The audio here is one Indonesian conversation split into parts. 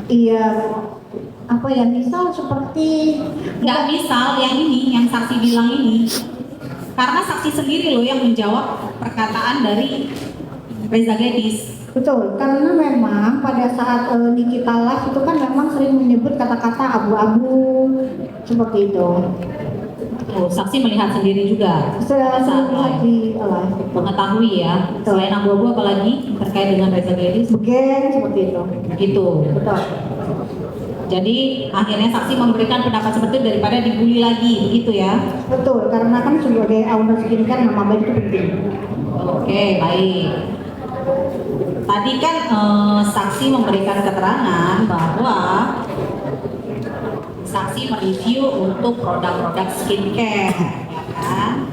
Iya, apa ya, misal seperti Nggak misal yang ini, yang saksi bilang ini, karena saksi sendiri loh yang menjawab perkataan dari Reza Gedis. betul, karena memang pada saat Nikita live itu kan memang sering menyebut kata-kata abu-abu seperti itu. Oh, saksi melihat sendiri juga. Sering Saat lihat live. di live. Mengetahui ya, selain abu-abu apalagi terkait dengan Reza Gedis. Begeng seperti itu. Gitu. Betul. Jadi akhirnya saksi memberikan pendapat seperti itu daripada dibully lagi, begitu ya? Betul, karena kan sebagai owner skincare nama baik itu penting. Oke, baik. Tadi kan saksi memberikan keterangan bahwa saksi mereview untuk produk-produk skincare, ya kan?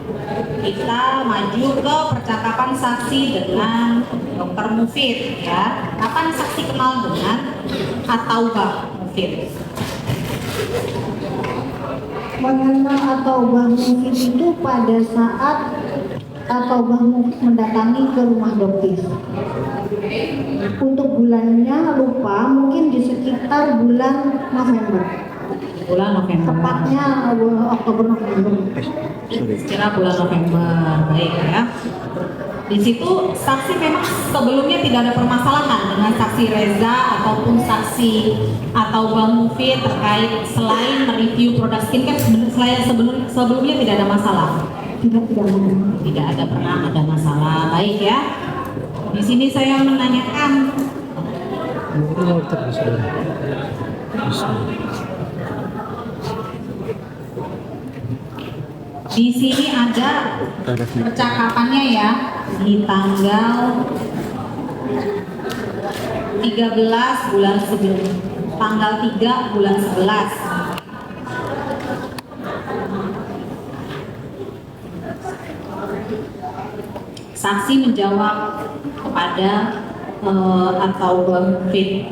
Kita maju ke percakapan saksi dengan Dr. Mufid, ya. Kapan saksi kenal dengan Ataubah Mufid? Mengenal Ataubah Mufid itu pada saat Ataubah Mufid mendatangi ke rumah dokter. Untuk bulannya lupa, mungkin di sekitar bulan November. Bulan November. Tepatnya Oktober November. Kira bulan November, baik ya. Di situ saksi memang sebelumnya tidak ada permasalahan dengan saksi Reza ataupun saksi atau Bang Mufid terkait selain mereview produk skincare, sebelumnya tidak ada masalah. Tidak ada pernah ada masalah, baik ya. Di sini saya menanyakan. Di sini ada percakapannya ya, di tanggal 13 bulan 11, tanggal 3 bulan 11. Saksi menjawab kepada atau Bang Mufid,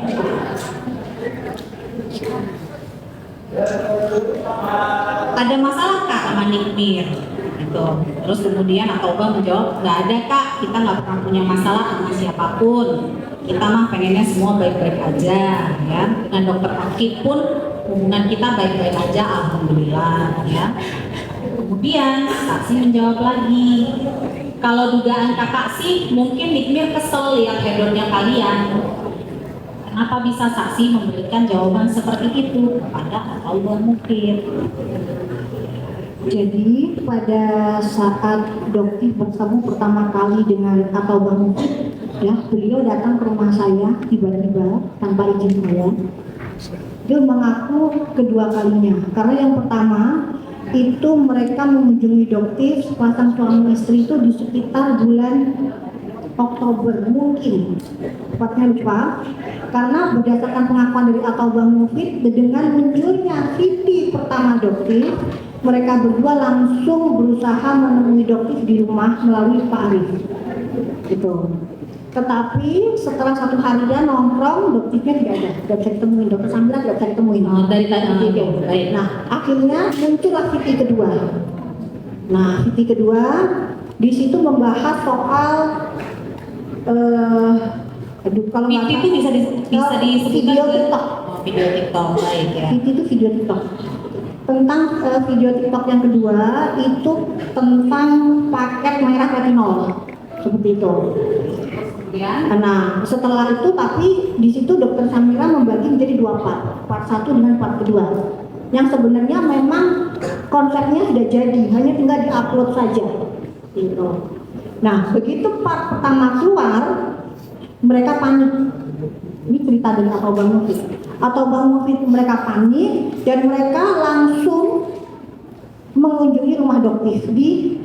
ada masalah kak sama Nikmir gitu. Terus kemudian Ataubah menjawab, nggak ada kak, kita nggak pernah punya masalah sama siapapun, kita mah pengennya semua baik-baik aja ya. Dengan dokter Akif pun hubungan kita baik-baik aja, alhamdulillah ya. Kemudian saksi menjawab lagi, kalau dugaan kakak sih mungkin Nikmir kesel lihat hedonnya kalian. Kenapa bisa saksi memberikan jawaban seperti itu kepada Ataubah Mufid? Jadi pada saat dokter bertemu pertama kali dengan Ataubah Mufid, ya beliau datang ke rumah saya tiba-tiba tanpa izin saya. Dia mengaku kedua kalinya, karena yang pertama itu mereka mengunjungi dokter sepasang suami istri itu di sekitar bulan Oktober mungkin, tepatnya lupa, karena berdasarkan pengakuan dari Ataubah Mufid dengan munculnya VT pertama dokter, mereka berdua langsung berusaha menemui dokter di rumah melalui Pak Arif gitu. Tetapi setelah satu harian nongkrong, dokternya tidak ada, tidak bisa ditemuin, dokter Samira tidak bisa ditemuin. Dari tadi baik. Nah, akhirnya muncullah VT kedua. Nah, VT kedua di situ membahas soal kalau VT itu bisa disebutkan video TikTok. Oh, video TikTok, baik ya. VT itu video TikTok. Tentang video TikTok yang kedua itu tentang paket merah retinol seperti itu. Nah, setelah itu tapi di situ dokter Samira membagi menjadi dua part 1 dengan part kedua. Yang sebenarnya memang konsepnya sudah jadi, hanya tinggal diupload saja. Gitu. Nah, begitu part pertama keluar, mereka panik. Ini cerita dari Ataubah Mufid. Ataubah Mufid mereka panik dan mereka langsung mengunjungi rumah dokter di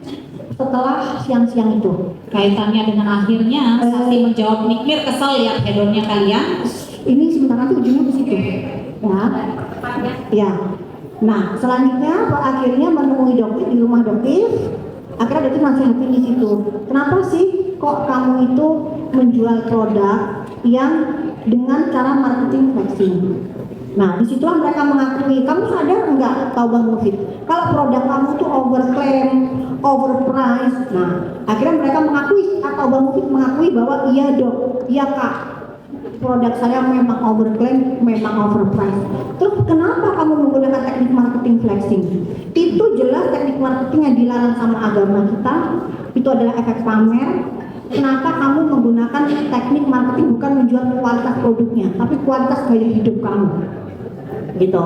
setelah siang-siang itu. Kaitannya dengan akhirnya saksi menjawab Nikmir kesel lihat hedonnya kalian. Ini sebentar nanti ujungnya ke situ. Ya. Nah, selanjutnya akhirnya menemui dokter di rumah dokter. Akhirnya dokter nasihatin di situ. Kenapa sih kok kamu itu menjual produk yang dengan cara marketing flexing? Nah, disitulah mereka mengakui, kamu sadar enggak Ataubah Mufid? Kalau produk kamu tuh overclaim, overpriced. Nah, akhirnya mereka mengakui, Ataubah Mufid mengakui bahwa iya dok, iya kak. produk saya memang overclaim, memang overpriced. Terus kenapa kamu menggunakan teknik marketing flexing? Itu jelas teknik marketing yang dilarang sama agama kita. Itu adalah efek pamer. Kenapa kamu menggunakan teknik marketing bukan menjual kualitas produknya, tapi kualitas gaya hidup kamu? Gitu.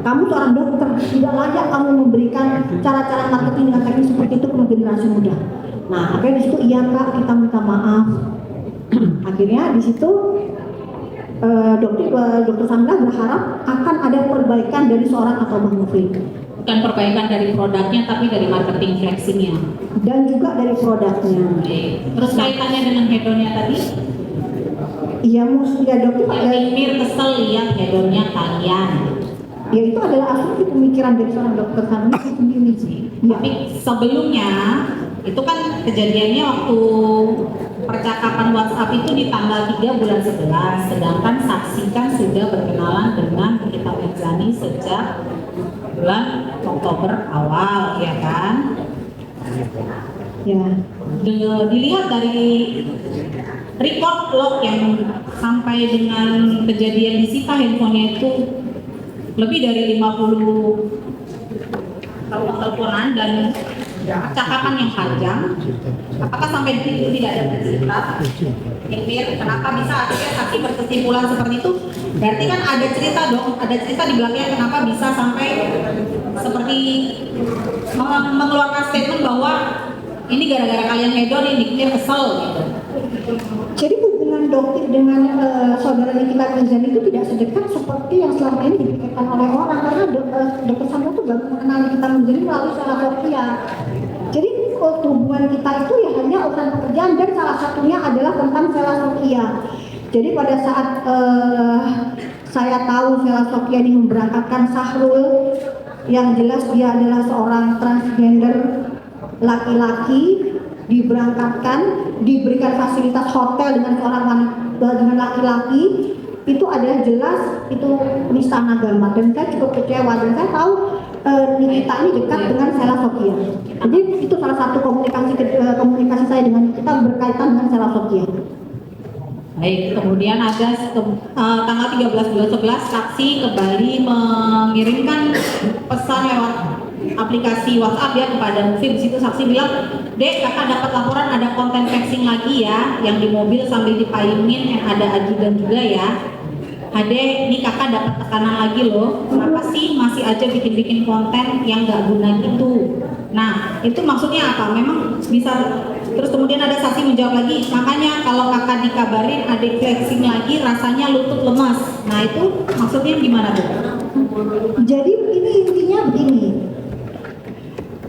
Kamu seorang dokter, tidak layak kamu memberikan cara-cara marketing dengan teknik seperti itu ke generasi muda. Nah, akhirnya di situ iya Kak, kita minta maaf. Akhirnya di situ dokter Sandra berharap akan ada perbaikan dari seorang Atobah Mufid. Bukan perbaikan dari produknya, tapi dari marketing flexingnya. Dan juga dari produknya. Terus kaitannya dengan hedonnya tadi? Iya, ya dokter. Yang Mir kesel lihat hedonnya kalian. Ya itu adalah asumsi pemikiran dari seorang dokter Sandra sendiri sih. Ya. Tapi sebelumnya itu kan kejadiannya waktu percakapan WhatsApp itu di tanggal 3 bulan 11, sedangkan saksi kan sudah berkenalan dengan Nikita Mirzani sejak bulan Oktober awal, ya kan? Ya. Dilihat dari record log yang sampai dengan kejadian disita handphonenya itu lebih dari 50 teleponan dan percakapan yang panjang. Apakah sampai di situ tidak ada cerita? Mir, kenapa bisa akhirnya saksi berkesimpulan seperti itu? Berarti kan ada cerita dong, ada cerita di belakangnya kenapa bisa sampai seperti mengeluarkan statement bahwa ini gara-gara kalian hedon, ini Mir kesel gitu. Jadi hubungan dokter dengan saudara Nikita Mirzani itu tidak sedekat seperti yang selama ini dipikirkan oleh orang, karena dokter Sandra itu baru mengenal Nikita Mirzani melalui Sela Sofia. Jadi hubungan kita itu ya hanya urusan pekerjaan dan salah satunya adalah tentang Sela Sofia. Jadi pada saat saya tahu Sela Sofia ini memberangkatkan Sahrul, yang jelas dia adalah seorang transgender laki-laki, diberangkatkan, diberikan fasilitas hotel dengan seorang wanita dengan laki-laki, itu adalah jelas itu nisana agama, dan saya cukup kecewa dan saya tahu Nikita ini dekat dengan Sela Sofia. Jadi itu salah satu komunikasi saya dengan Nikita berkaitan dengan Sela Sofia. Baik, kemudian ada tanggal 13 bulan 11 saksi kembali mengirimkan pesan lewat aplikasi WhatsApp ya kepada Mufid. Di situ saksi bilang, "Dek, kakak dapat laporan ada konten flexing lagi ya, yang di mobil sambil dipayungin, yang ada ajudan juga ya. Ade, ini kakak dapat tekanan lagi loh. Kenapa sih masih aja bikin-bikin konten yang gak guna gitu?" Nah, itu maksudnya apa? Memang bisa. Terus kemudian ada saksi menjawab lagi, "Makanya kalau kakak dikabarin adik flexing lagi rasanya lutut lemas." Nah, itu maksudnya gimana tuh? Jadi ini intinya begini,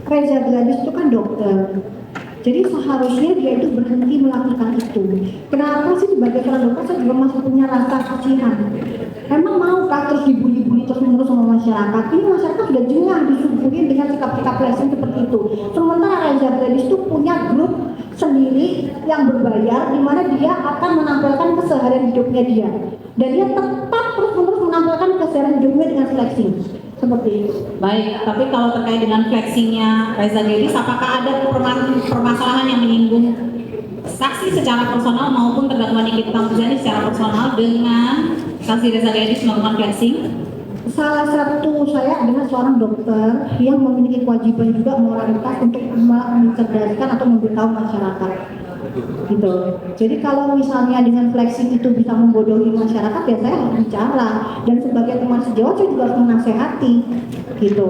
Reza Gladys itu kan dokter, jadi seharusnya dia itu berhenti melakukan itu. Kenapa sih sebagai seorang dokter saya juga masih punya rasa kasihan. Emang maukah terus dibully-bully terus menerus sama masyarakat? Ini masyarakat sudah jengah disuguhin dengan sikap-sikap flexing seperti itu. Sementara Reza Gladys itu punya grup sendiri yang berbayar, di mana dia akan menampilkan keseharian hidupnya dia, dan dia tetap terus-menerus menampilkan keseharian hidupnya dengan flexing. Seperti itu. Baik, tapi kalau terkait dengan flexingnya Reza Gladys, apakah ada permasalahan yang menyinggung saksi secara personal maupun terdakwa Nikita Mirzani secara personal dengan saksi Reza Gladys melakukan flexing? Salah satu saya adalah seorang dokter yang memiliki kewajiban juga moralitas untuk mencerdaskan atau memberitahu masyarakat. Gitu. Jadi kalau misalnya dengan flexing itu bisa membodohi masyarakat, ya saya harus bicara, dan sebagai teman sejawat saya juga harus menasehati, gitu.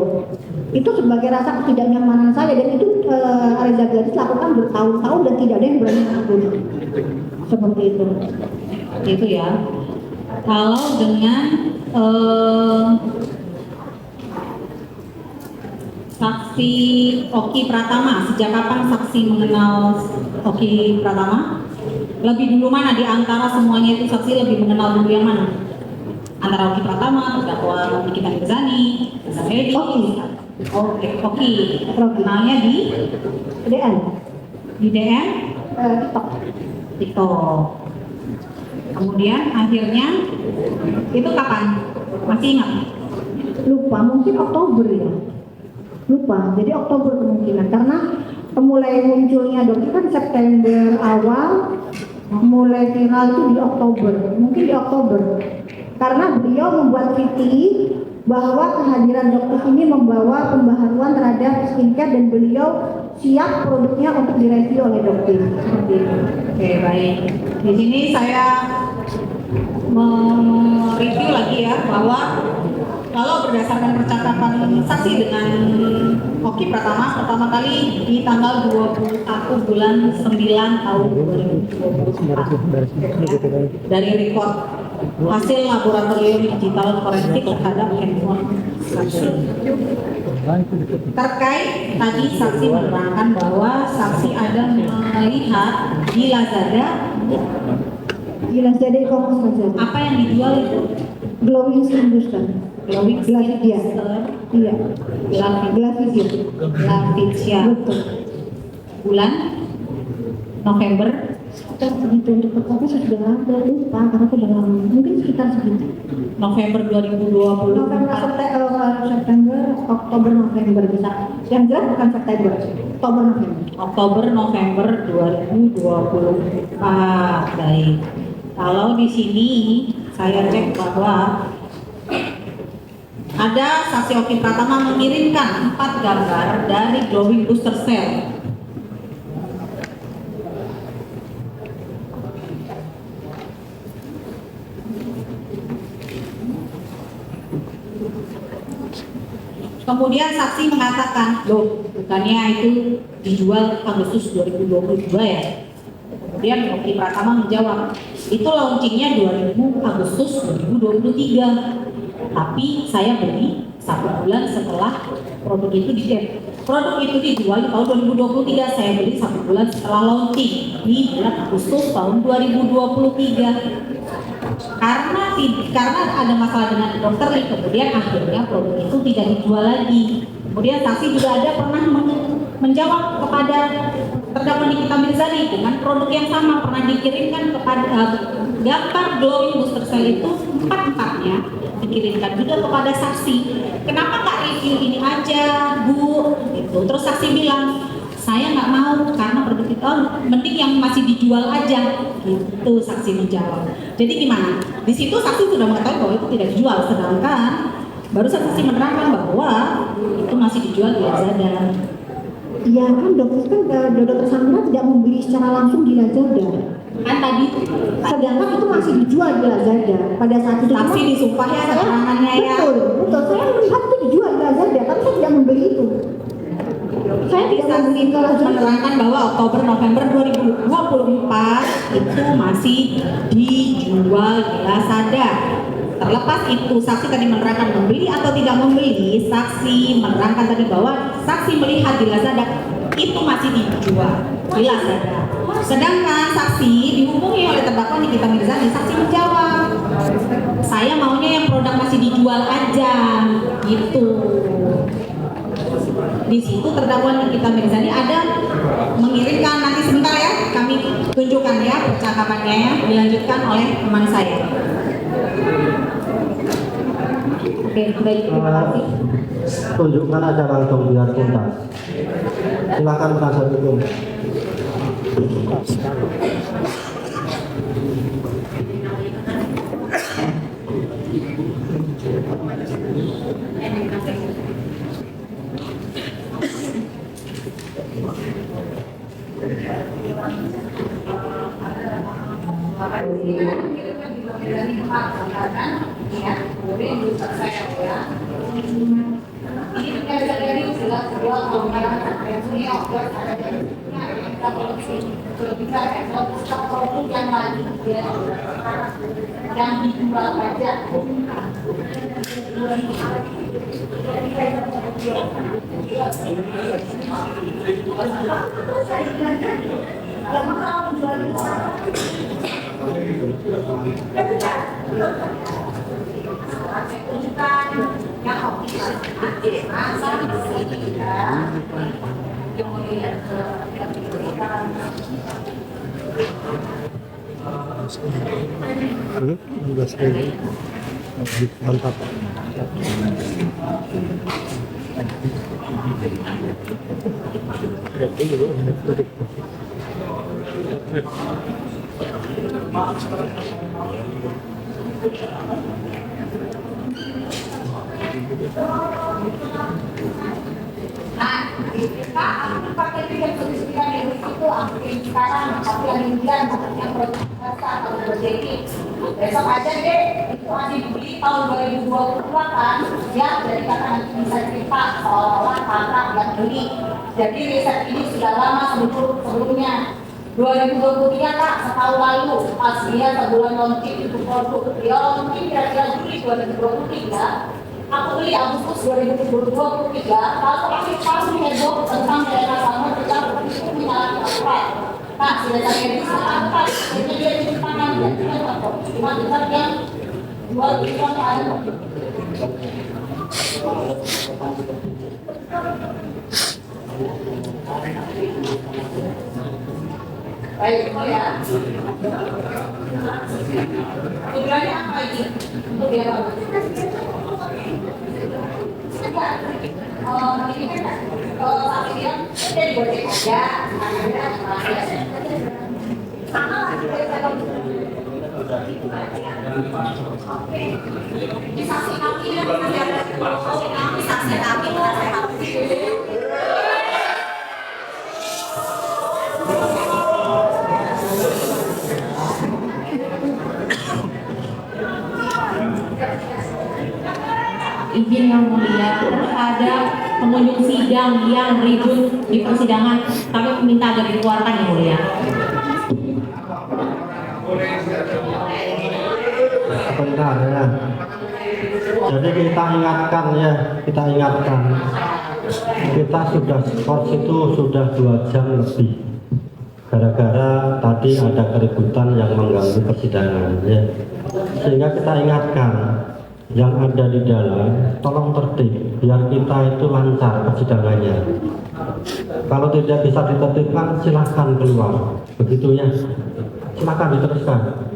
Itu sebagai rasa ketidaknyamanan saya, dan itu Reza Gladys lakukan bertahun-tahun dan tidak ada yang berani mengampun. Seperti itu. Itu ya. Kalau dengan saksi Oki Pratama, sejak kapan saksi mengenal Oki Pratama? Lebih dulu mana di antara semuanya itu saksi lebih mengenal dulu yang mana? Antara Oki Pratama, terdakwa Nikita Mirzani, Reza Gladys. Oki. Kenalnya di DM. Di DM? TikTok. TikTok. Kemudian akhirnya itu kapan? Masih ingat? Lupa, mungkin Oktober ya. Lupa, jadi Oktober kemungkinan, karena mulai munculnya dokter kan September awal, mulai viral itu di Oktober, mungkin di Oktober, karena beliau membuat VT bahwa kehadiran dokter ini membawa pembaharuan terhadap skincare dan beliau siap produknya untuk direview oleh dokter. Seperti itu. Oke, baik. Di sini saya mereview lagi ya bahwa kalau berdasarkan percakapan saksi dengan Oki pertama kali di tanggal 21 bulan 9 tahun 2024 dari record hasil laboratorium digital forensik terhadap handphone saksi. Terkait tadi saksi menerangkan bahwa saksi ada melihat di Lazada e-commerce Lazada. apa yang dijual itu Glowing Skin Booster. glowing Glavidia. Iya. Glavidia. Glavidia. Betul. Bulan November Segitu untuk pertama saya sudah ada lupa karena aku dalam mungkin sekitar segitu. November November, 2020 September, Oktober, November bisa. Yang jelas bukan September, Oktober, November. Oktober November 2024. Baik. Kalau di sini saya cek bahwa ada saksi Oki Pratama mengirimkan 4 gambar dari glowing booster cell. Kemudian saksi mengatakan, loh, bukannya itu dijual Agustus 2022 ya? Kemudian Oki Pratama menjawab, itu launchingnya 2000 Agustus 2023. Tapi saya beli 1 bulan setelah produk itu dijual di tahun 2023. Saya beli 1 bulan setelah launching di bulan Agustus tahun 2023. Karena ada masalah dengan dokter, kemudian akhirnya produk itu tidak dijual lagi. Kemudian saksi juga ada pernah menjawab kepada terdakwa Nikita Mirzani dengan produk yang sama, pernah dikirimkan kepada gambar glowing booster cell itu 4-4-nya dikirimkan juga kepada saksi. Kenapa nggak review ini aja, Bu? Gitu. Terus saksi bilang, saya nggak mau karena produk itu mending yang masih dijual aja, gitu saksi menjawab. Jadi gimana? Di situ saksi sudah mengetahui bahwa itu tidak dijual, sedangkan baru saksi menerangkan bahwa itu masih dijual di Lazada. Iya kan dokter Sandra tidak membeli secara langsung di Lazada. Kan tadi Sedangkan itu masih dijual di Lazada pada saat itu. saksi disumpah ya keterangannya ya. Betul. Saya melihat itu dijual di Lazada, tapi saya tidak membeli itu. Saya Jadi tidak saksi membeli Lazada. menerangkan bahwa Oktober November 2024 itu masih dijual di Lazada. Terlepas itu saksi tadi menerangkan membeli atau tidak membeli, saksi menerangkan tadi bahwa saksi melihat di Lazada itu masih dijual di Lazada. Sedangkan saksi dihubungi oleh terdakwa Nikita Mirzani, saksi menjawab, saya maunya yang produk masih dijual aja, gitu. Di situ terdakwa Nikita Mirzani ada mengirimkan, nanti sebentar ya, kami tunjukkan ya percakapannya ya, dilanjutkan oleh teman saya. Oke, baik, terima kasih. Tunjukkan aja langsung biar tuntas. Silakan penasihat hukum. Ini dari jelas sebuah kelonggaran produk yang lagi yang dijual aja. Mantap. Nah, kita pakai yang sertifikat dari situ, aku yang sekarang, aku yang impian, aku yang berjasa atau berjeki. Besok aja deh, itu masih dibeli tahun 2022 kan, ya, jadi kakak nanti bisa cerita seolah-olah kakak yang beli. Jadi riset ini sudah lama sebelumnya. 2023 kak, setahun lalu, pas dia sebulan launching itu produk, dia launching kira-kira Juli 2023. Aku beli Agustus 2023, kalau pasti heboh tentang daerah sama kita menyalahi aturan. Nah, sudah saya apa? Jadi dia di tangan dia cuma kita yang jual kita ada. Baik, ya. Tujuannya apa ini? Untuk dia apa? Ini kan kalau saksi bilang kita digocek aja, akhirnya sama lah di saksi kami saksi kami izin yang mulia terhadap pengunjung sidang yang ribut di persidangan, kami meminta agar dikeluarkan yang mulia. Sebentar ya. Jadi kita ingatkan ya, kita sudah skors itu sudah 2 jam lebih. Gara-gara tadi ada keributan yang mengganggu persidangan ya. Sehingga kita ingatkan yang ada di dalam, tolong tertib biar kita itu lancar persidangannya. Kalau tidak bisa ditertibkan, silahkan keluar. Begitu ya. Silahkan diteruskan.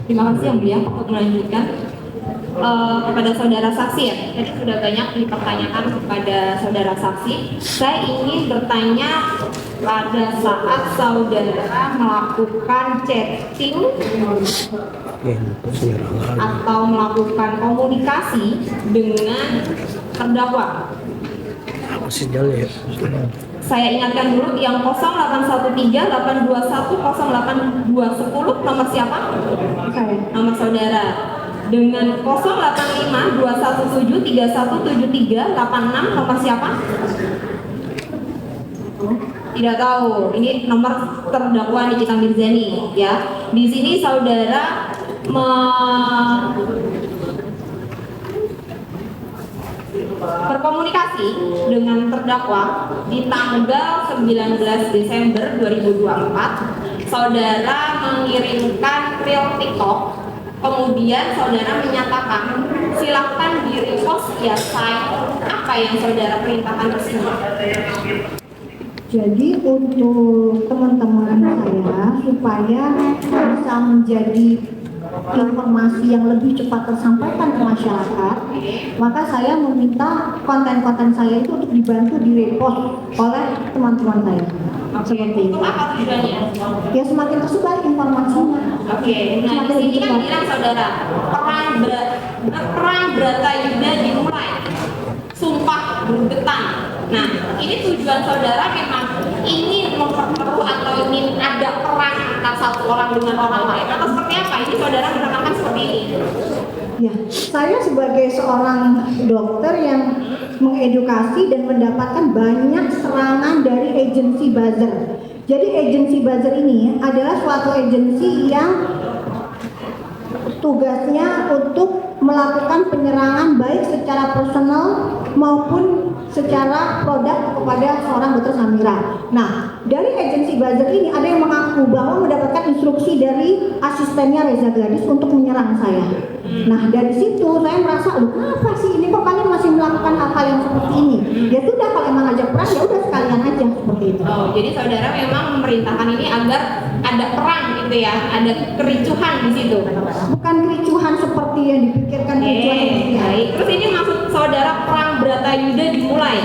Terima kasih yang mulia. Untuk melanjutkan kepada saudara saksi ya, tadi sudah banyak dipertanyakan kepada saudara saksi. Saya ingin bertanya pada saat saudara melakukan chatting atau melakukan komunikasi dengan terdakwa. Saya ingatkan dulu yang 0813-821-08-210 nomor siapa? Saya. Nomor saudara. Dengan 085-217-3173-86 nomor siapa? Tidak tahu. Ini nomor terdakwa Nikita Mirzani ya. Di sini saudara berkomunikasi dengan terdakwa di tanggal 19 Desember 2024. Saudara mengirimkan reel TikTok, kemudian saudara menyatakan silahkan di-repost ya saya apa yang saudara perintahkan tersebut. Jadi untuk teman-teman saya supaya bisa menjadi informasi yang lebih cepat tersampaikan ke masyarakat, maka saya meminta konten-konten saya itu untuk dibantu di-repost oleh teman-teman saya. Seperti itu. Apa tujuannya? Ya semakin tersebar informasinya. Oke, nah di sini kan bilang saudara perang Bratayuda dimulai, sumpah bergetan. Nah, ini tujuan saudara memang ingin memperkeruh atau ingin ada perang antara satu orang dengan orang lain atau seperti apa? Ini saudara menerangkan seperti ini. Ya, saya sebagai seorang dokter yang mengedukasi dan mendapatkan banyak serangan dari agensi buzzer. Jadi agensi buzzer ini adalah suatu agensi yang tugasnya untuk melakukan penyerangan baik secara personal maupun secara produk kepada seorang dokter Samira. Nah, dari agensi buzzer ini ada yang mengaku bahwa mendapatkan instruksi dari asistennya Reza Gadis untuk menyerang saya. Nah, dari situ saya merasa, loh kenapa sih ini kok kalian masih melakukan hal-hal yang seperti ini? Ya sudah, kalau emang ngajak perang ya udah sekalian aja seperti itu. Oh, jadi saudara memang memerintahkan ini agar ada perang gitu ya, ada kericuhan di situ. Bukan kericuhan seperti yang dipikirkan kericuhan seperti baik. Terus ini maksud saudara perang Bratayuda dimulai?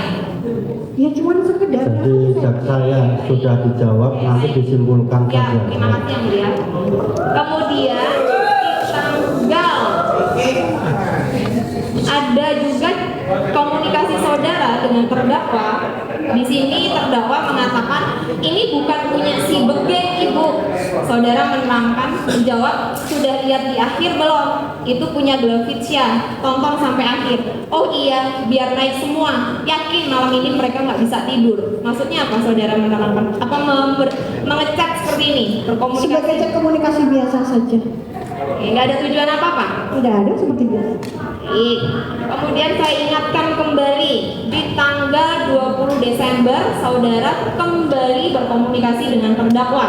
Ya cuman sekedar. Jadi jaksa ya sudah dijawab, nanti disimpulkan Ya, saja. terima kasih yang mulia. Kemudian tanggal ada juga komunikasi saudara dengan terdakwa. Di sini terdakwa mengatakan ini bukan punya si Begeng, Ibu. Saudara menerangkan, menjawab, sudah lihat di akhir belum? Itu punya Glavitsia, tonton sampai akhir. Oh iya, biar naik semua. Yakin malam ini mereka nggak bisa tidur. Maksudnya apa saudara menerangkan? Apa mengecek seperti ini? Berkomunikasi? Sebagai cek komunikasi biasa saja. Nggak ada tujuan apa-apa? Tidak ada seperti biasa. Baik. Kemudian saya ingatkan kembali, di tanggal 20 Desember saudara kembali berkomunikasi dengan terdakwa.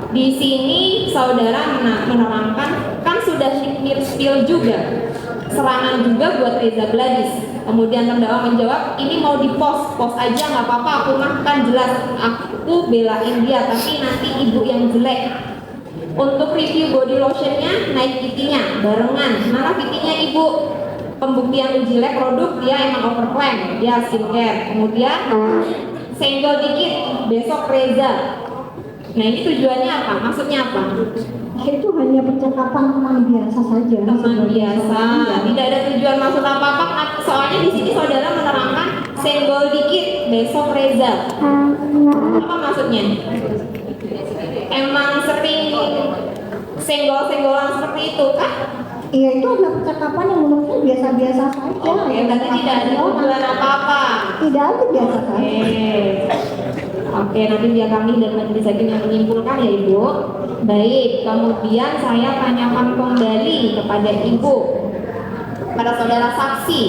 Di sini saudara menerangkan kan sudah spill juga, serangan juga buat Reza Gladys. Kemudian terdakwa menjawab, ini mau di-post aja nggak apa-apa, aku mah kan jelas aku belain dia, tapi nanti ibu yang jelek. Untuk review body lotionnya, naik PT-nya barengan. Mana PT-nya ibu? Pembuktian uji lab produk dia emang overclaim, dia skincare. Kemudian senggol dikit, besok Reza. Nah ini tujuannya apa? Maksudnya apa? Itu hanya percakapan teman biasa saja. Teman biasa, tidak ada tujuan maksud apa-apa. Soalnya di sini saudara menerangkan senggol dikit, besok Reza. Apa maksudnya? Emang sering senggol-senggolan seperti itu kan? Iya, itu adalah percakapan yang menurut saya biasa-biasa saja. Oke, berarti tidak ada tujuan apa-apa. Tidak ada, biasa saja. Oke, nanti biar kami dan majelis hakim yang menyimpulkan ya Ibu. Baik, kemudian saya tanyakan kembali kepada Ibu, pada saudara saksi.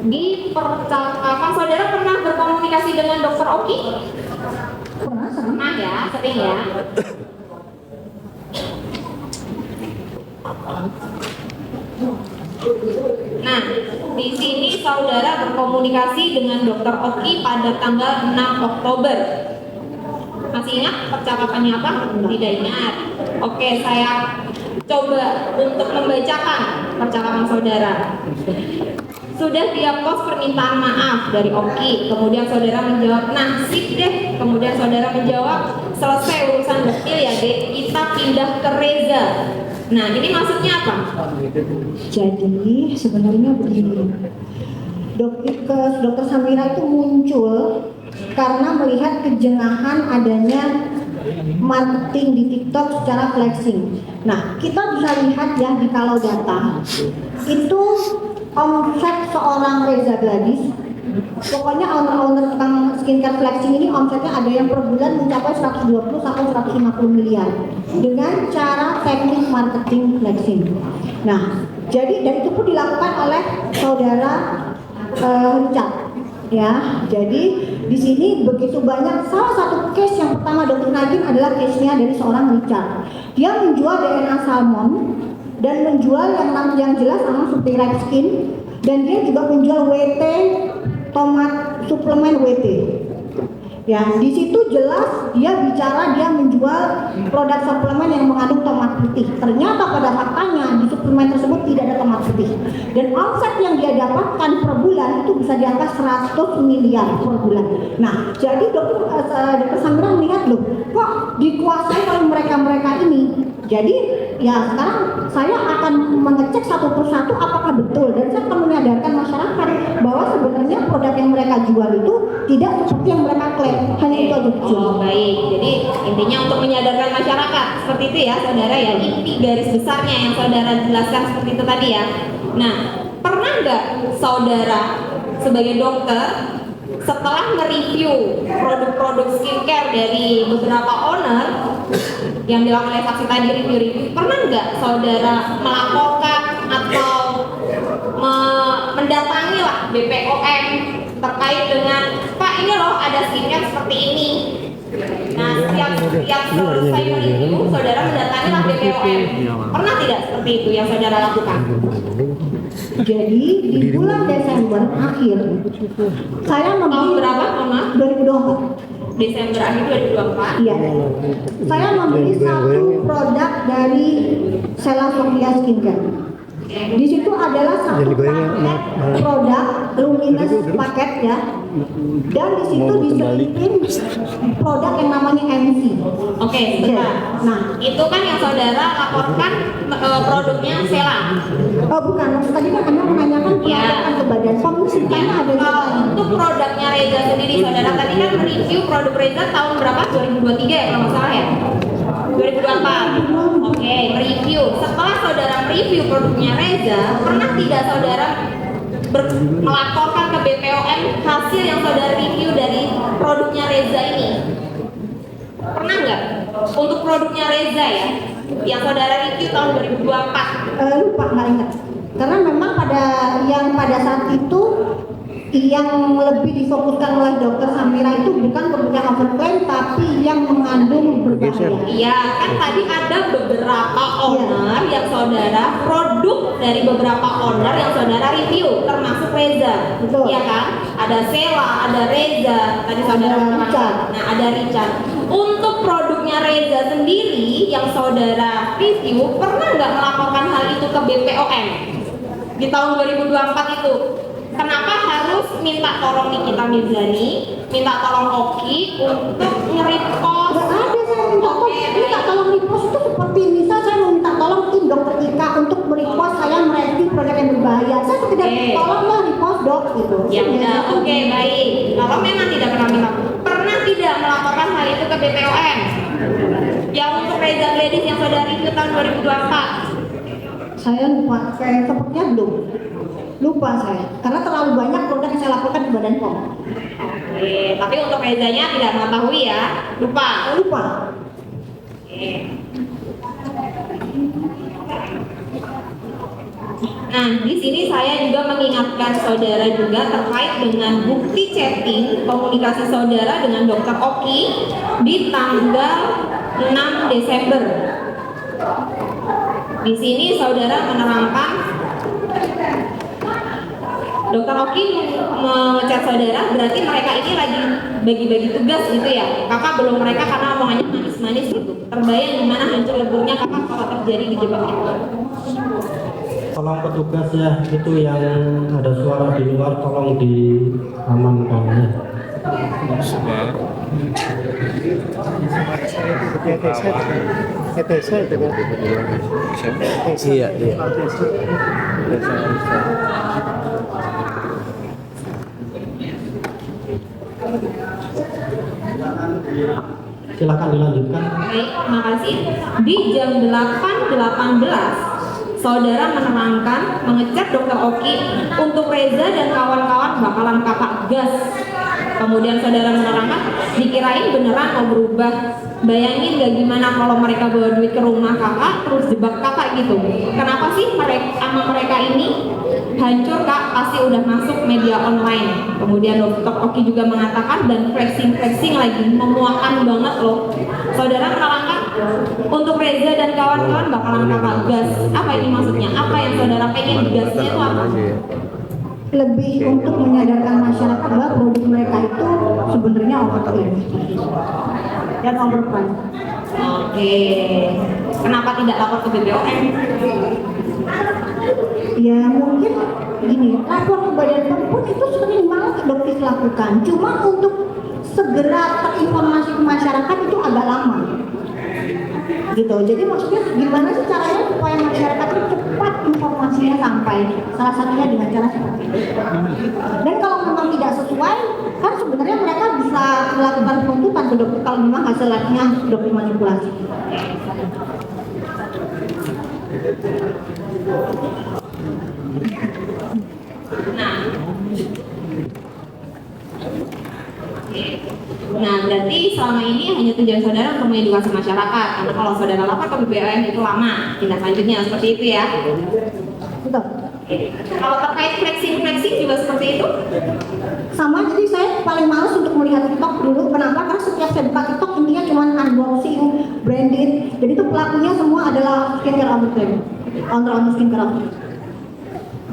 Di percakapan saudara pernah berkomunikasi dengan Dokter Oki? Pernah ya, sering ya. Nah, di sini saudara berkomunikasi dengan Dokter Oki pada tanggal 6 Oktober. Masih ingat percakapannya apa? Tidak ingat. Oke, saya coba untuk membacakan percakapan saudara. Sudah dia post permintaan maaf dari Oki. Kemudian saudara menjawab, nah sip deh. Kemudian saudara menjawab, selesai urusan detail ya dek, kita pindah ke Reza. Nah ini maksudnya apa? Jadi sebenarnya begini, Dokter Samira itu muncul karena melihat kejenahan adanya marketing di TikTok secara flexing. Nah, kita bisa lihat ya di kalau data itu omset seorang Reza Gladys, pokoknya owner tukang skincare flexing ini omsetnya ada yang per bulan mencapai 120 sampai 150 miliar dengan cara teknik marketing flexing. Nah, jadi dan itu pun dilakukan oleh saudara Richard. Ya, jadi di sini begitu banyak. Salah satu case yang pertama Dr. Nadine adalah case-nya dari seorang Richard. Dia menjual DNA salmon dan menjual yang jelas sama seperti Red Skin, dan dia juga menjual WT tomat suplemen WT. Ya, di situ jelas dia bicara dia menjual produk suplemen yang mengandung tomat putih. Ternyata pada faktanya di suplemen tersebut tidak ada tomat putih. Dan omset yang dia dapatkan per bulan itu bisa di angka 100 miliar per bulan. Nah, jadi Dokter Samira melihat loh, kok dikuasai oleh mereka-mereka ini. Jadi ya sekarang saya akan mengecek satu persatu apakah betul, dan saya akan menyadarkan masyarakat bahwa sebenarnya produk yang mereka jual itu tidak seperti yang mereka klaim. Hanya itu aja. Oh baik, jadi intinya untuk menyadarkan masyarakat seperti itu ya saudara ya, inti garis besarnya yang saudara jelaskan seperti itu tadi ya. Nah, pernah nggak saudara sebagai dokter setelah mereview produk-produk skincare dari beberapa owner yang bilang oleh saksi tadi review, pernah nggak saudara melaporkan atau mendatangi lah BPOM terkait dengan Pak ini loh ada skincare seperti ini. Nah setiap selesai mereview saudara mendatangi lah BPOM. Pernah tidak seperti itu yang saudara lakukan? Jadi di bulan Desember akhir saya Tahun berapa? Mohon maaf. 2024. Desember akhir 2024. Iya. Saya membeli satu produk dari Sela Sofia Skincare. Di situ adalah satu paket produk luminous paket ya, dan di situ diselipin produk yang namanya MC. Oke, sebentar. Nah, Itu kan yang saudara laporkan produknya Sela. oh bukan, tadi kan Anda menanyakan Iya. pelaporan ke Badan POM, ceritanya ada Kalau ceritanya. untuk produknya Reza sendiri, saudara tadi kan review produk Reza tahun berapa? 2023 ya kalau nggak salah ya? 2024. Oke, review. Setelah saudara review produknya Reza, pernah tidak saudara melaporkan ke BPOM hasil yang saudara review dari produknya Reza ini? Pernah nggak? Untuk produknya Reza ya, yang saudara review tahun 2024. Lupa, nggak ingat. Karena memang pada saat itu yang lebih difokuskan oleh Dokter Samira itu bukan produk overclaim, tapi yang mengandung berbahaya. Iya, kan tadi ada beberapa owner yang saudara, produk dari beberapa owner yang saudara review, termasuk Reza. Betul. Iya kan? Ada Sela, ada Reza, tadi saudara Ada pernah- Richard. Nah, ada Richard. Untuk produknya Reza sendiri yang saudara review, pernah nggak melaporkan hal itu ke BPOM di tahun 2024 itu? Kenapa harus minta tolong Nikita Mirzani, minta tolong Oki untuk nge-repost? Nggak ada, saya minta tolong repost itu seperti misal saya minta tolong tim Dokter Ika untuk merepost saya mereview produk yang berbahaya. Saya sekedar Oke. tolonglah repost dok gitu. Ya udah, oke, baik. Kalau memang tidak pernah tidak melaporkan hal itu ke BPOM? Yang untuk Reza Gladys yang saudara review tahun 2024. Saya lupa, sepertinya belum. Lupa saya, karena terlalu banyak produk yang saya laporkan ke Badan POM. Oke, tapi untuk Rezanya tidak mengetahui ya, lupa. Lupa. Oke. Nah, di sini saya juga mengingatkan saudara juga terkait dengan bukti chatting komunikasi saudara dengan Dokter Oki di tanggal 6 Desember. Di sini saudara menerangkan Dokter Oki mengechat saudara, berarti mereka ini lagi bagi-bagi tugas gitu ya. Kakak belum mereka karena omongannya manis-manis gitu. Terbayang gimana hancur leburnya kakak kalau terjadi di jebak itu. Tolong petugas ya, itu yang ada suara di luar tolong diamankan ya. Iya, iya. Silakan dilanjutkan. Baik, terima kasih. Di jam 8.18 saudara menerangkan mengecek Dokter Oki untuk Reza dan kawan-kawan bakalan kakak gas. Kemudian saudara menerangkan dikirain beneran mau berubah. Bayangin gak gimana kalau mereka bawa duit ke rumah kakak terus jebak kakak gitu. Kenapa sih mereka ini hancur kak, pasti udah masuk media online. Kemudian Dokter Oki juga mengatakan dan flexing lagi, memuakan banget loh. Saudara menerangkan untuk Reza dan kawan-kawan bakalan kakak gas. Apa ini maksudnya? Apa yang saudara pengen gasnya itu apa? Lebih untuk menyadarkan masyarakat bahwa produk mereka itu sebenarnya overclaim dan overpriced. Oke, kenapa tidak lapor ke BPOM? Ya mungkin gini, lapor ke Badan POM pun itu sering banget dokter lakukan. Cuma untuk segera terinformasi ke masyarakat itu agak lama. Gitu. Jadi maksudnya gimana sih caranya supaya masyarakat itu cepat informasinya sampai? Salah satunya dengan cara seperti itu. Dan kalau memang tidak sesuai, kan sebenarnya mereka bisa melakukan penuntutan ke dokter kalau memang hasilnya dokter manipulasi. Nah, berarti selama ini hanya tujuan saudara untuk mengedukasi masyarakat. Karena kalau saudara lapor ke BPOM itu lama. Tindak lanjutnya seperti itu ya. Betul. Kalau terkait flexing juga seperti itu? Sama, jadi saya paling males untuk melihat TikTok dulu. Kenapa? Karena setiap saya buka TikTok intinya cuma unboxing, branded. Jadi itu pelakunya semua adalah skincare overclaim, owner skincare overclaim.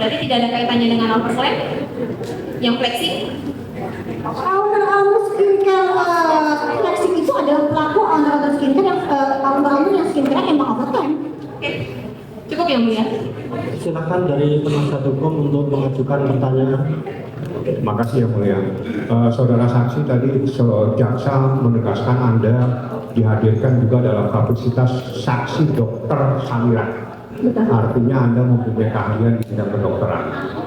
Berarti tidak ada kaitannya dengan overclaim? Yang flexing? Owner skincare flexing itu adalah pelaku owner skincare yang owner yang skincare emang overclaim. Oke, cukup ya mulia. silakan dari penasihat hukum untuk mengajukan pertanyaan. Terima kasih yang mulia. Saudara saksi tadi jaksa menegaskan Anda dihadirkan juga dalam kapasitas saksi dokter Samira. Artinya Anda mempunyai keahlian di bidang kedokteran.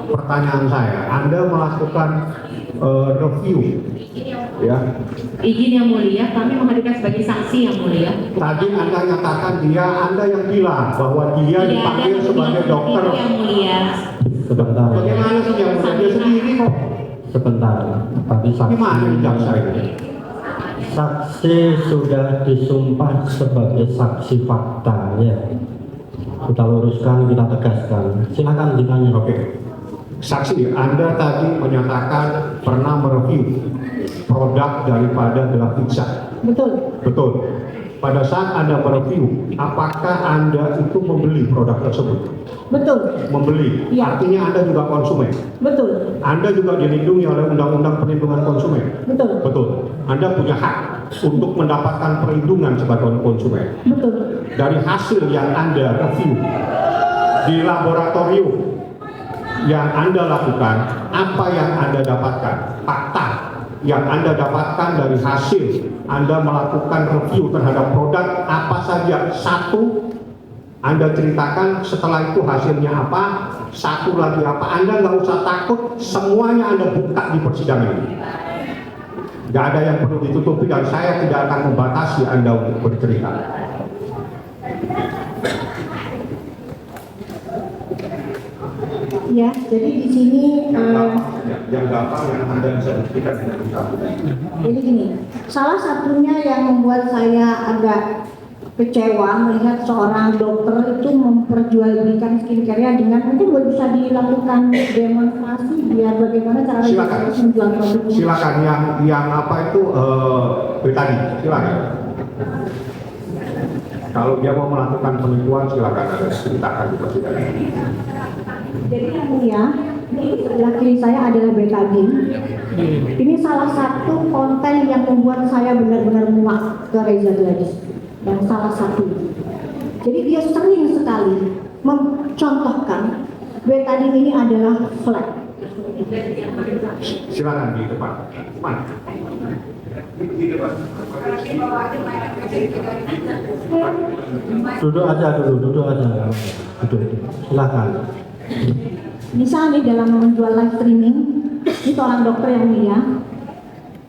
Pertanyaan saya, Anda melakukan review, ya? Izin yang mulia, kami menghadirkan sebagai saksi yang mulia. Tadi Anda nyatakan Anda yang bilang bahwa dia dipanggil sebagai dokter. Itu yang mulia. Sebentar. Bagaimana sih yang mulia? Dia sendiri kok. Sebentar. Tapi saksi. Gimana ini jaksa ini? Saksi sudah disumpah sebagai saksi fakta, ya. Kita luruskan, kita tegaskan. Silakan ditanya. Oke. Saksi, Anda tadi menyatakan pernah mereview produk daripada gelas pizza. Betul. Betul. Pada saat Anda mereview, apakah Anda itu membeli produk tersebut? Betul. Membeli. Iya. Artinya Anda juga konsumen. Betul. Anda juga dilindungi oleh Undang-Undang Perlindungan Konsumen. Betul. Betul. Anda punya hak untuk mendapatkan perlindungan sebagai konsumen. Betul. Dari hasil yang Anda review di laboratorium yang Anda lakukan, apa yang Anda dapatkan? Fakta yang Anda dapatkan dari hasil Anda melakukan review terhadap produk apa saja? Satu, Anda ceritakan, setelah itu hasilnya apa, satu lagi apa. Anda nggak usah takut, semuanya Anda buka di persidangan ini. Nggak ada yang perlu ditutupi dan saya tidak akan membatasi Anda untuk bercerita. Ya, jadi di sini Yang gampang yang Anda bisa buktikan dengan satu. jadi gini, salah satunya yang membuat saya agak kecewa melihat seorang dokter itu memperjualbelikan skincare-nya dengan mungkin bisa dilakukan demonstrasi biar bagaimana cara Silakan. menjual produknya. Silakan yang apa itu tadi, silakan. Kalau dia mau melakukan penipuan, silakan Anda ceritakan di persidangan. Jadi yang mulia, ini sebelah kiri saya adalah betadine. Ini salah satu konten yang membuat saya benar-benar muak ke Reza Gladys. Yang salah satu. Jadi dia sering sekali mencontohkan betadine ini adalah flag. Silakan di depan. Mana? Di depan. Duduk aja dulu, duduk aja. Duduk. Silakan. Misalnya dalam menjual live streaming, ini seorang dokter yang mulia.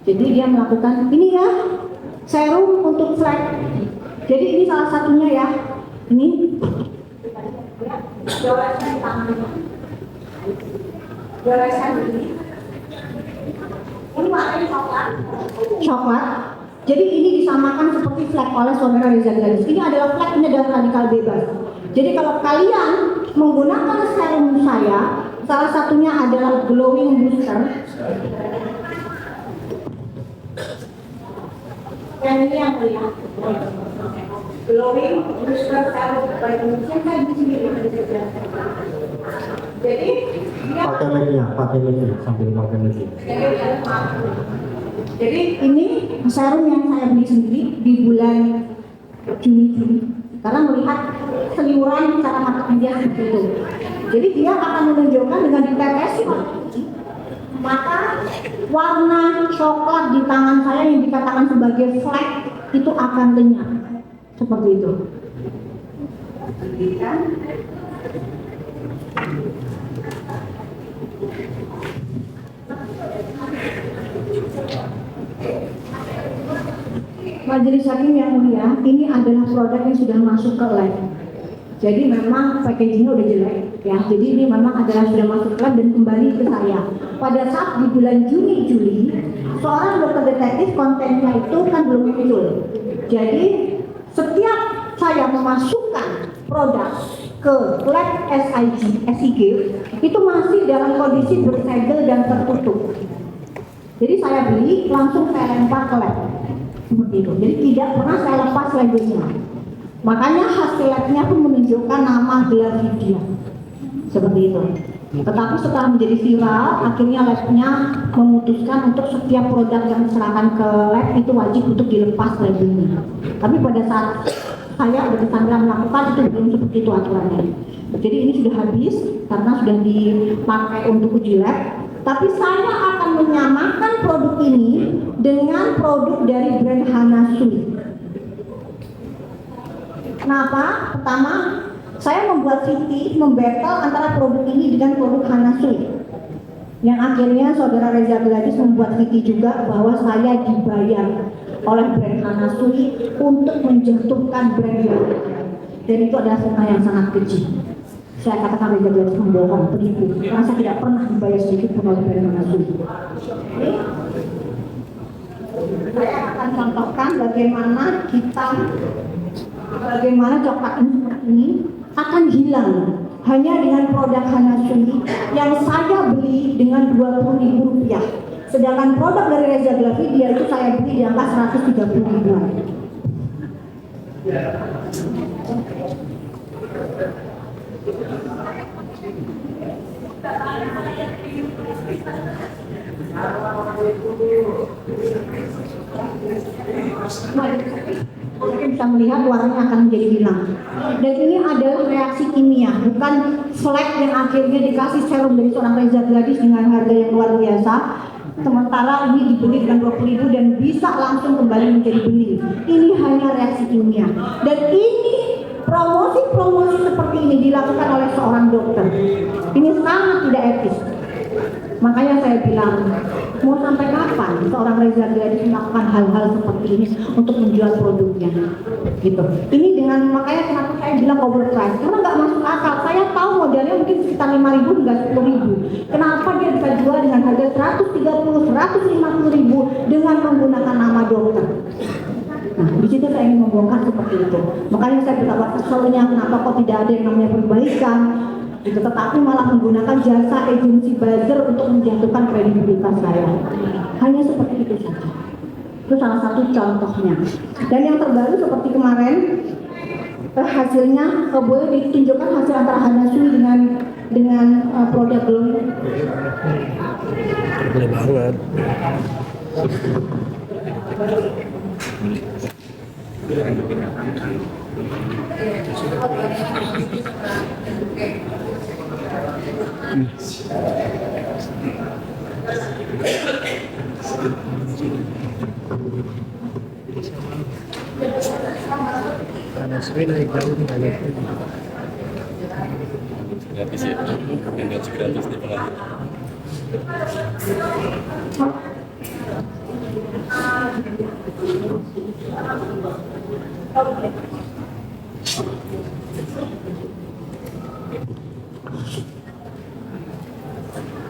Jadi dia melakukan ini ya, serum untuk flag. Jadi ini salah satunya ya. Ini. Goresan tangan. Goresan ini. Ini warnanya coklat. Coklat. Jadi ini disamakan seperti flag oleh saudara Reza Gladys. Ini adalah flag, ini adalah radikal bebas. Jadi kalau kalian menggunakan serum saya, salah satunya adalah glowing booster. Yang ini yang mulia. Glowing booster serum vitamin C saya di sini. Jadi dia Pakai mic-nya sambil pakai mic. Jadi ini serum yang saya beli sendiri di bulan Juni. Karena melihat seliuran cara makan dia seperti itu. Jadi dia akan menunjukkan dengan ditetesi maka warna coklat di tangan saya yang dikatakan sebagai flag itu akan lenyap. Seperti itu. Kan? Majelis Hakim yang mulia, ini adalah produk yang sudah masuk ke lab. Jadi memang packagingnya udah jelek, ya. Jadi ini memang adalah sudah masuk ke lab dan kembali ke saya. Pada saat di bulan Juni-Juli, seorang dokter detektif kontennya itu kan belum muncul. Jadi setiap saya memasukkan produk ke lab SIG, itu masih dalam kondisi bersegel dan tertutup. Jadi saya beli, langsung saya lempar ke lab. Seperti itu. Jadi tidak pernah saya lepas labelnya. Makanya hasil labnya pun menunjukkan nama gelar Vidya. Seperti itu. Tetapi setelah menjadi viral, akhirnya labnya memutuskan untuk setiap produk yang diserahkan ke lab itu wajib untuk dilepas labelnya. Tapi pada saat saya bagi Sandra melakukan itu belum seperti itu aturannya. Jadi ini sudah habis karena sudah dipakai untuk uji lab. Tapi saya akan menyamakan produk ini dengan produk dari brand Hanasui. Kenapa? Pertama, saya membuat Siti membattle antara produk ini dengan produk Hanasui. Yang akhirnya saudara Reza Gladys membuat Siti juga bahwa saya dibayar oleh brand Hanasui untuk menjatuhkan brand yang lain. Dan itu adalah fitnah yang sangat keji. Saya katakan Reza Gladys membohong, penipu, karena saya tidak pernah dibayar sedikit pun oleh brand Hanasui. Saya akan contohkan bagaimana coklat ini akan hilang hanya dengan produk Hanasui yang saya beli dengan Rp20.000. Sedangkan produk dari Reza Glavidia itu saya beli di angka Rp130.000. Kita bisa melihat warnanya akan menjadi hilang. Dan ini adalah reaksi kimia, bukan flek yang akhirnya dikasih serum dari seorang Reza Gladys dengan harga yang luar biasa. Sementara ini dibeli dengan Rp20.000 dan bisa langsung kembali menjadi benih. Ini hanya reaksi kimia. Dan ini promosi seperti ini dilakukan oleh seorang dokter. Ini sangat tidak etis. Makanya saya bilang, mau sampai kapan seorang Reza Gladys melakukan hal-hal seperti ini untuk menjual produknya, gitu. Ini makanya kenapa saya bilang overprice, karena nggak masuk akal. Saya tahu modalnya mungkin sekitar 5.000 hingga 10.000. Kenapa dia bisa jual dengan harga 130, 150.000 dengan menggunakan nama dokter? Nah, di situ saya ingin membongkar seperti itu. Makanya saya betapa keselnya kenapa kok tidak ada yang namanya perbaikan. Gitu, tetapi malah menggunakan jasa agensi buzzer untuk menjatuhkan kredibilitas saya. Hanya seperti itu saja. Itu salah satu contohnya. Dan yang terbaru seperti kemarin, hasilnya boleh ditunjukkan hasil antara Hanasui dengan produk Glow. Boleh banget. Hanasui naik daun banyak. Gratis ya, yang gaji gratis di pengadilan.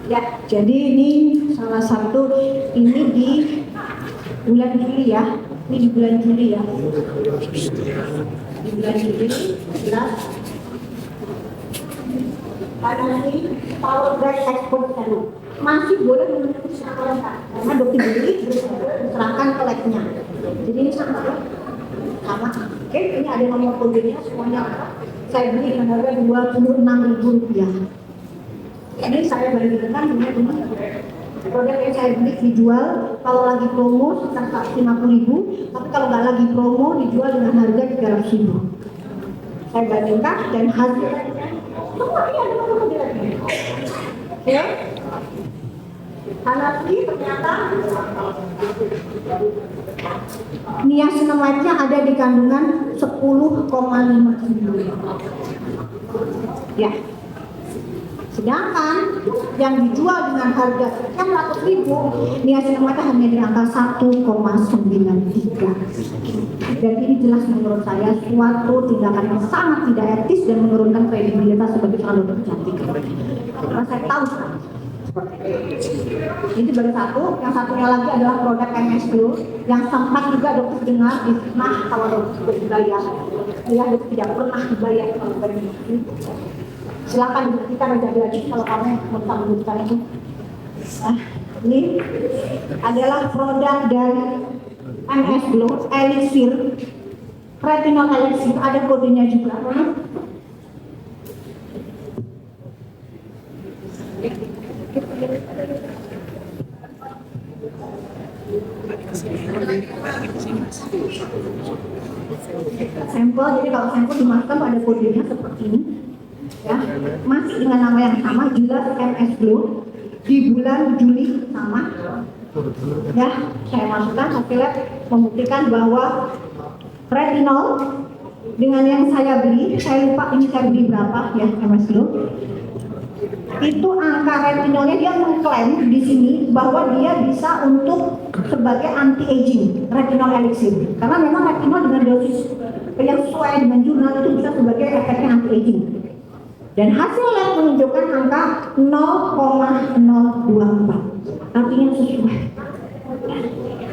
Ya, jadi ini salah satu ini di bulan Juli ya. Ini di bulan Juli ya. Di bulan Juli, jelas. Hanasui Power Break Export Serum masih boleh memiliki sekarang karena dokter beli diserahkan ke labnya. Jadi ini sama. Oke, ini ada nomor kodenya semuanya. Saya beli dengan harga Rp26.000. Ini saya bandingkan dengan produk yang saya beli dijual kalau lagi promo sekitar Rp150.000, tapi kalau nggak lagi promo dijual dengan harga Rp300.000. Saya bandingkan dan hasilnya semua ini ada nomor kodenya. Oke. Hanasui ternyata niacinamide-nya ada di kandungan 10,59. Ya. Sedangkan yang dijual dengan harga Rp600.000, niacinamide hanya di angka 1,93. Dan ini jelas menurut saya suatu tindakan yang sangat tidak etis dan menurunkan kredibilitas sebagai seorang dokter kecantikan. Karena saya tahu ini baru satu, yang satunya lagi adalah produk MS Glow yang sempat juga dokter dengar difitnah kalau dokter dibayar. Ya, dokter tidak pernah dibayar kalau berinvestasi. Silakan dibuktikan menjadi lagi kalau kamu mau membuktikan itu. Nah, ini adalah produk dari MS Glow Elixir, Retinol Elixir, ada kodenya juga. Sampel, jadi kalau sampel dimasukkan ada kodenya seperti ini, ya, masih dengan nama yang sama, jelas MS Glow di bulan Juli sama, ya, saya masukkan hasil lab membuktikan bahwa retinol dengan yang saya beli, saya lupa ini saya beli berapa ya MS Glow. Itu angka retinolnya dia mengklaim di sini bahwa dia bisa untuk sebagai anti aging retinol elixir, karena memang retinol dengan dosis yang sesuai dengan jurnal itu bisa sebagai efeknya anti aging, dan hasil lab menunjukkan angka 0,024, artinya sesuai.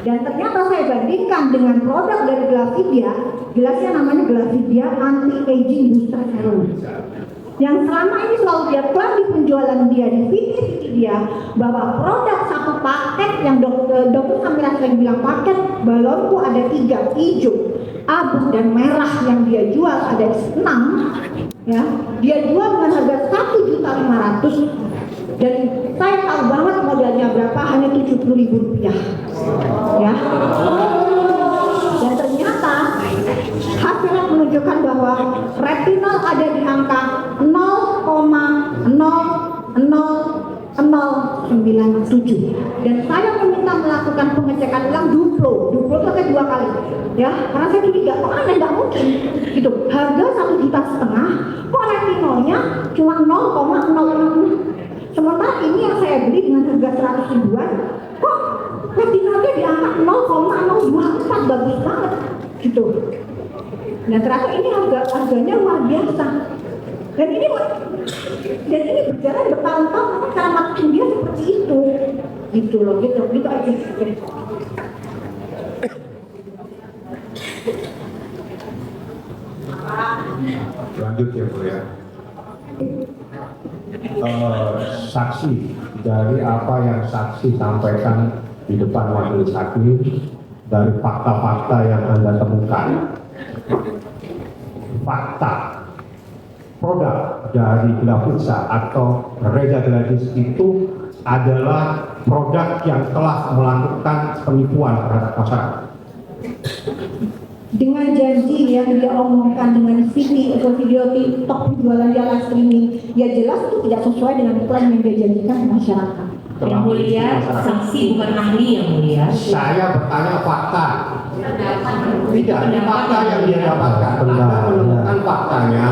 Dan ternyata saya bandingkan dengan produk dari Glavidia, gelasnya namanya Glavidia Anti Aging Booster Serum, yang selama ini selalu dia klaim di penjualan dia, di VT dia, bahwa produk satu paket yang dokter Samira sering bilang paket balonku ada 3, hijau, abu dan merah yang dia jual ada 6, ya, dia jual dengan harga 1.500.000 dan saya tahu banget modalnya berapa, hanya Rp70.000, ya. Dan ternyata hasilnya menunjukkan bahwa retinol ada di angka 0,00097, dan saya meminta melakukan pengecekan ulang duplo itu saya 2 kali, ya, karena saya curiga kok aneh, nggak mungkin gitu, harga 1,5 juta kok retinolnya cuma 0,006, sementara ini yang saya beli dengan harga 100 ribuan kok retinolnya di angka 0,024, bagus banget gitu. Nah ternyata ini harganya luar biasa, dan ini berjalan bertahun-tahun, karena cara marketing dia seperti itu, gitu loh, gitu aja. Lanjut ya Bu ya. Saksi dari apa yang saksi sampaikan di depan majelis hakim, dari fakta-fakta yang Anda temukan, fakta produk dari Glavitsa atau Reza Gladys itu adalah produk yang telah melakukan penipuan terhadap masyarakat. Dengan janji yang dia omongkan dengan video atau video TikTok penjualan dia live streaming, ya jelas itu tidak sesuai dengan klaim yang dia janjikan ke masyarakat. Yang mulia, saksi bukan ahli yang mulia. Saya bertanya fakta. Tidak, ini fakta yang dia dapatkan. Anda menemukan faktanya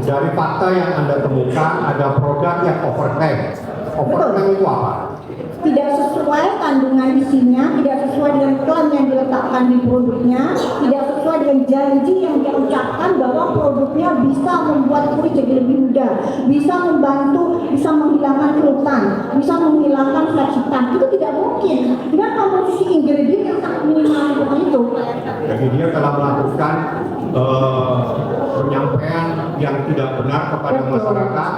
dari fakta yang Anda temukan ada produk yang overclaim. Overclaim itu apa? Tidak sesuai kandungan isinya, tidak sesuai dengan klaim yang diletakkan di produknya, tidak sesuai dengan janji yang dia ucapkan bahwa produknya bisa membuat kulit jadi lebih muda, bisa membantu, bisa menghilangkan kerutan, bisa menghilangkan flek hitam. Itu tidak mungkin dengan komposisi ingredient yang sangat minimal itu. Jadi dia telah melakukan penyampaian yang tidak benar kepada masyarakat,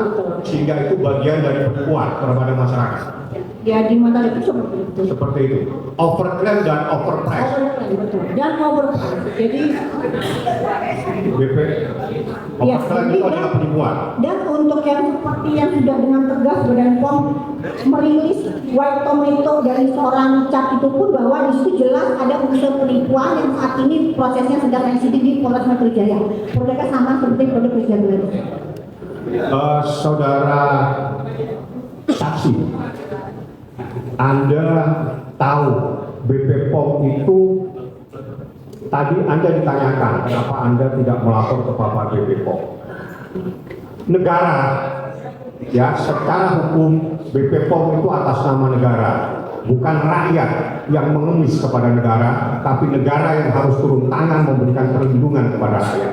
sehingga itu bagian dari penipuan kepada masyarakat. Ya di mata itu seperti itu. Seperti itu. Overclaim dan overprice. Betul. Dan overprice. Jadi BP overclaim itu adalah penipuan. Dan untuk yang seperti yang sudah dengan tegas Badan POM merilis white tomato dari seorang Richard itu pun bahwa di situ jelas ada unsur penipuan yang saat ini prosesnya sedang NCD di Polres Metro Jaya. Produknya sama seperti produk Reza Gladys. Saudara saksi, Anda tahu BP POM itu tadi Anda ditanyakan kenapa Anda tidak melapor ke Bapak BP POM. Negara, ya secara hukum BP POM itu atas nama negara, bukan rakyat yang mengemis kepada negara, tapi negara yang harus turun tangan memberikan perlindungan kepada rakyat.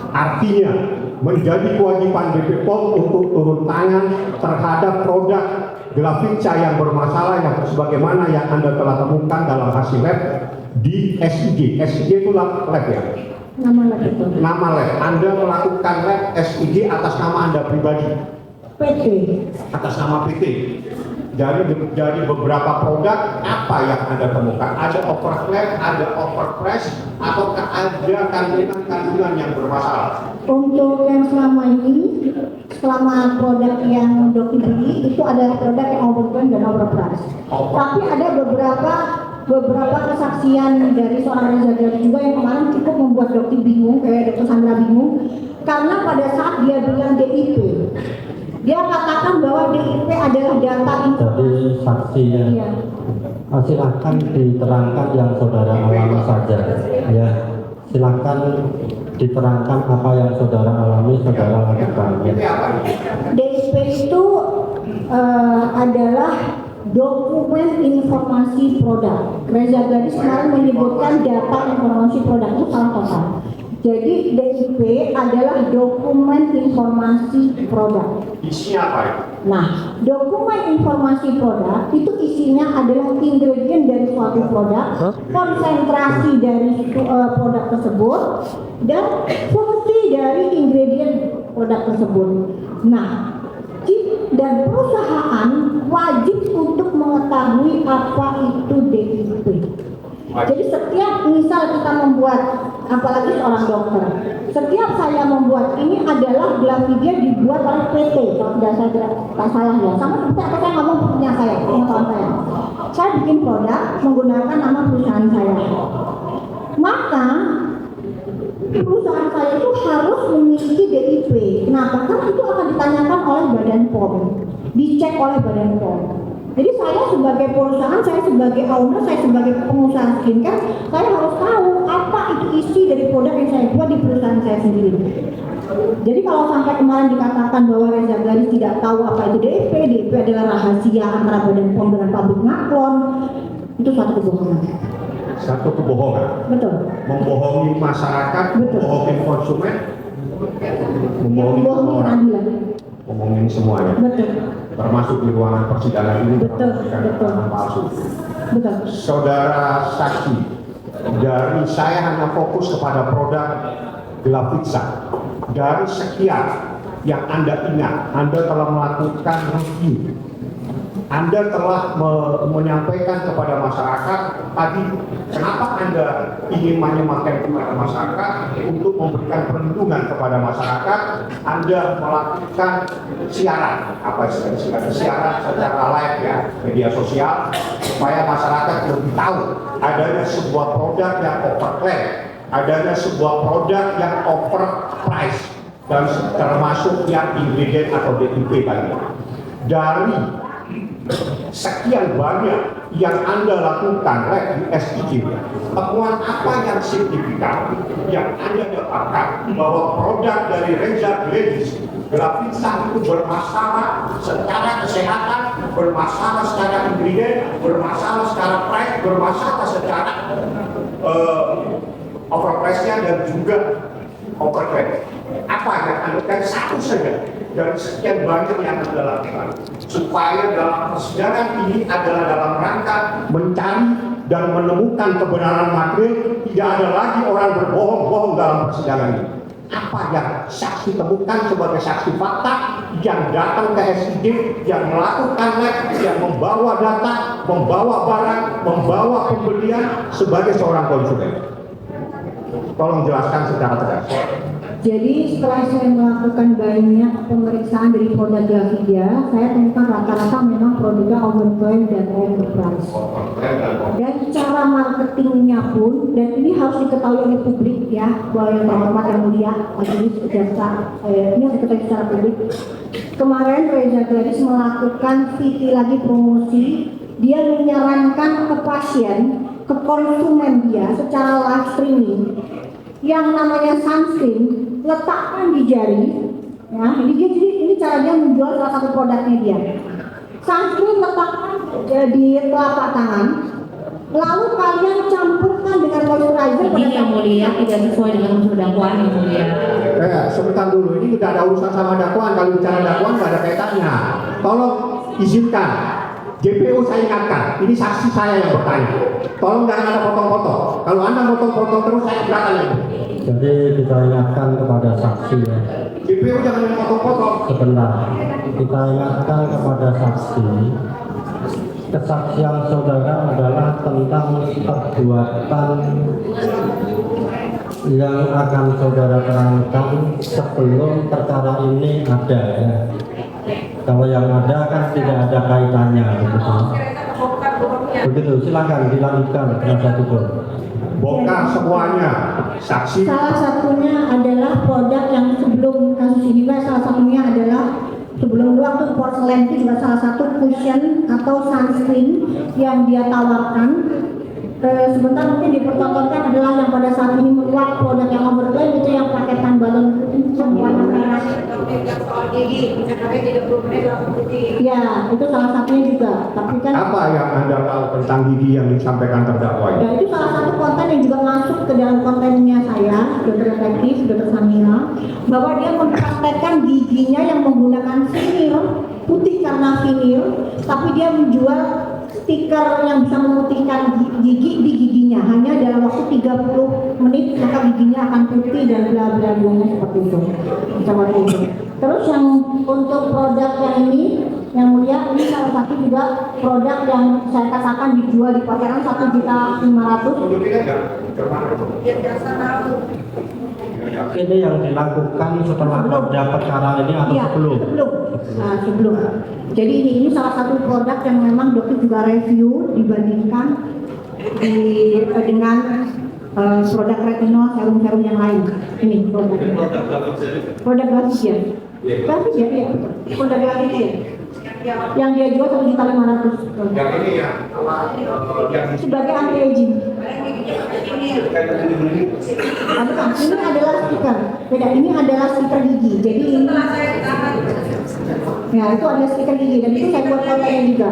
Artinya menjadi kewajiban BP POM untuk turun tangan terhadap produk Glavitsa yang bermasalah yang sebagaimana yang Anda telah temukan dalam hasil lab di SIG. SIG itu lab ya? Nama lab itu. Nama lab. Anda melakukan lab SIG atas nama Anda pribadi? PT. Atas nama PT. Dari beberapa produk apa yang Anda temukan? Ada overclaim, ada overpress, ataukah ada kandungan-kandungan yang bermasalah? Untuk yang selama ini, selama produk yang dokter beli itu adalah produk yang overclaim dan overprice. Tapi ada beberapa beberapa kesaksian dari seorang Reza Garis juga yang kemarin cukup membuat dokter bingung, kayak Dr. Sandra bingung, karena pada saat dia bilang DIP, dia katakan bahwa DIP adalah data Jadi saksinya Iya. Silakan diterangkan yang saudara alami saja. Ya, silakan diterangkan apa yang saudara alami, saudara lakukan. Ya. DIP itu adalah dokumen informasi produk. Reza Garis kemarin menyebutkan data informasi produk, itu salah total. Jadi DIP adalah dokumen informasi produk. Isinya apa ya? Nah, dokumen informasi produk itu isinya adalah ingredient dari suatu produk, konsentrasi dari produk tersebut, dan fungsi dari ingredient produk tersebut. Nah, dan perusahaan wajib untuk mengetahui apa itu DIP. Jadi setiap misal kita membuat, apalagi seorang dokter, setiap saya membuat ini adalah Glavidia dibuat oleh PT, kalau tidak salah ya, sama seperti apa saya ngomong punya saya, pengetahuan saya. Saya bikin produk menggunakan nama perusahaan saya. Maka perusahaan saya itu harus memiliki DIP. Kenapa? Karena itu akan ditanyakan oleh Badan POM, dicek oleh Badan POM. Jadi saya sebagai perusahaan, saya sebagai owner, saya sebagai pengusaha skincare, saya harus tahu apa itu isi dari produk yang saya buat di perusahaan saya sendiri. Jadi kalau sampai kemarin dikatakan bahwa Reza Garis tidak tahu apa itu DIP, DIP adalah rahasia antara Badan POM dengan pabrik ngaklon, itu suatu kebohongan. Satu kebohongan. Betul. Membohongi masyarakat, Betul. membohongi konsumen, membohongi semua orang, keadilan. membohongi semuanya. Betul. Termasuk di ruangan persidangan ini. Betul, memberikan betul. keterangan palsu. Betul. Saudara saksi, dari saya hanya fokus kepada produk Glavitsa. Dari sekian yang Anda ingat, Anda telah melakukan review. Anda telah menyampaikan kepada masyarakat tadi kenapa Anda ingin menyematkan kepada masyarakat untuk memberikan perlindungan kepada masyarakat. Anda melakukan siaran, siaran secara live ya, media sosial, supaya masyarakat lebih tahu adanya sebuah produk yang overclaim, adanya sebuah produk yang overprice, dan termasuk yang ingredient atau DIP tadi. Dari sekian banyak yang Anda lakukan di SIG, temuan apa yang signifikan yang Anda dapatkan bahwa produk dari Reza Garis Glavitsa itu bermasalah secara kesehatan, bermasalah secara ingredient, bermasalah secara price, bermasalah secara overprice-nya dan juga overclaim. Apa yang Anda lakukan? Satu saja dari sekian banyak yang Anda lakukan, supaya dalam persidangan ini adalah dalam rangka mencari dan menemukan kebenaran material. Tidak ada lagi orang berbohong-bohong dalam persidangan ini. Apa yang saksi temukan sebagai saksi fakta yang datang ke SIG, yang melakukan lab, yang membawa data, membawa barang, membawa pembelian sebagai seorang konsumen? Tolong jelaskan secara tegas. Jadi setelah saya melakukan banyak pemeriksaan dari produk Glavidia, saya temukan rata-rata memang produknya overclaim dan overprice. Dan cara marketingnya pun, dan ini harus diketahui oleh publik ya, bahwa yang terhormat yang mulia, majelis jasa, ini harus diketahui secara publik. Kemarin Reza Garis melakukan VT lagi promosi, dia menyarankan ke pasien, ke konsumen dia secara live streaming, yang namanya sunscreen letakkan di jari, ya. Ini cara dia menjual salah satu produknya dia. Sunscreen letakkan di telapak tangan, lalu kalian campurkan dengan moisturizer. Ini yang mulia tidak sesuai dengan unsur dakwaan yang mulia. Sebentar dulu, ini tidak ada urusan sama dakwaan. Kalau bicara dakwaan nggak ada kaitannya. Tolong izinkan. JPU saya ingatkan, ini saksi saya yang bertanya. Tolong jangan ada potong-potong. Kalau Anda potong-potong terus saya keberatan lagi. Jadi kita ingatkan kepada saksi ya. JPU jangan potong-potong. Sebentar, kita ingatkan kepada saksi. Kesaksian saudara adalah tentang perbuatan yang akan saudara terangkan sebelum perkara ini ada ya. Kalau yang ada kan tidak ada kaitannya begitu. Begitu, silakan dilanjutkan penasihat hukum. Bongkar semuanya, saksi. Salah satunya adalah produk yang sebelum kasus ini, Pak, salah satunya adalah sebelum waktu porselen itu juga salah satu cushion atau sunscreen yang dia tawarkan. Sebentar mungkin dipertontonkan adalah yang pada saat ini meluap produk yang overklaim itu yang paketan balon yang warna merah. Ya, itu salah satunya juga. Tapi kan Apa yang Anda tahu tentang gigi yang disampaikan terdakwa ini? ya itu salah satu konten yang juga masuk ke dalam kontennya saya, Dr. Detektif, Dr. Samira, bahwa dia mempraktekkan giginya yang menggunakan vinil, putih karena vinil, tapi dia menjual stiker yang bisa memutihkan gigi di giginya hanya dalam waktu 30 menit maka giginya akan putih dan bla bla bla seperti itu. Seperti itu. Terus yang untuk produk yang ini yang mulia, ini salah satu juga produk yang saya katakan dijual di pasaran 1.500.000. Ini yang dilakukan setelah ada perkara ini atau Iya, sebelum? Nah, sebelum. Jadi ini salah satu produk yang memang dokter juga review dibandingkan dengan produk retinol serum-serum yang lain. Ini produk grafis ya. Grafis ya, iya. Produk grafis ya. Yang dia jual 1.500.000. Yang ini ya, Sebagai anti aging. Bukan, ini adalah stiker. Beda, ini adalah stiker gigi. Jadi ini ya itu ada stiker gigi dan itu saya buat kontennya juga.